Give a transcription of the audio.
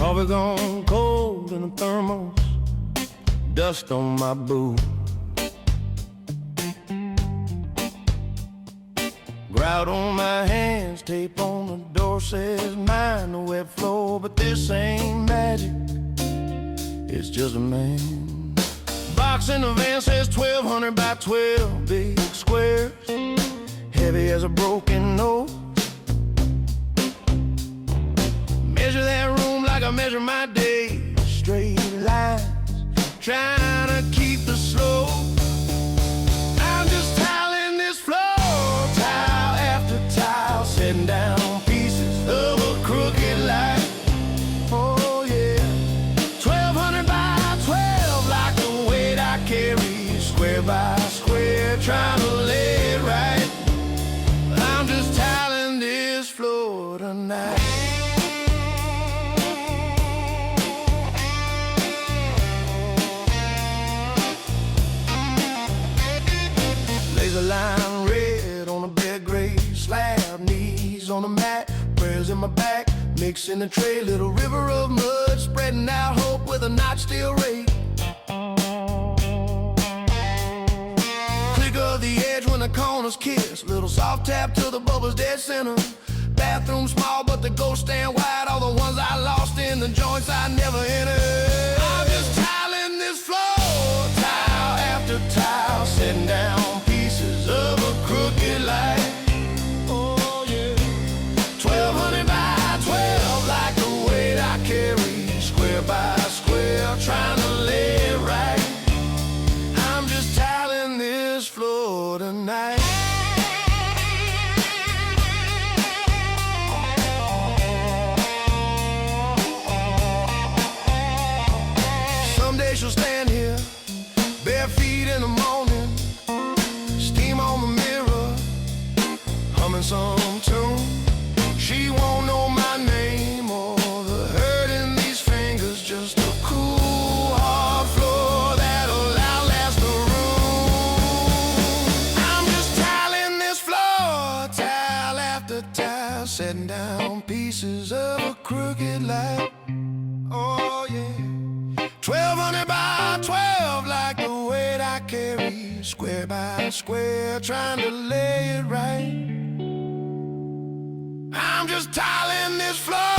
Coffee gone cold in a thermos, dust on my boot. Grout on my hands, tape on the door says mine, the wet floor. But this ain't magic, it's just a man. Box in the van says 1200 by 12, big squares, heavy as a broken nose. Measure that room like I measure my days, straight lines, trying to keep the slope. I'm just tiling this floor, tile after tile, setting down pieces of a crooked life. Oh yeah, 1200 by 12, like the weight I carry, square by square, trying to lay it right. I'm just tiling this floor tonight. Laser line red on a bed gray slab, knees on the mat, prayers in my back, mixing the tray, little river of mud, spreading out hope with a notch still rate. Click of the edge when the corners kiss, little soft tap till the bubbles dead center. Bathroom small but the ghosts stand wide, all the ones I lost in the joints I never entered. I'm just tiling this floor, tile after tile, setting down of a crooked life. Oh yeah, 1200 by 12, like the weight I carry, square by square, trying to lay it right. I'm just tiling this floor tonight. Someday she'll stand here, bare feet in the morning, steam on the mirror, humming some tune. She won't know my name or the hurt in these fingers, just a cool hard floor that'll outlast the room. I'm just tiling this floor, tile after tile, setting down pieces of a crooked life. Oh yeah, 1200 by 12, like the weight I carry, square by square, trying to lay it right. I'm just tiling this floor.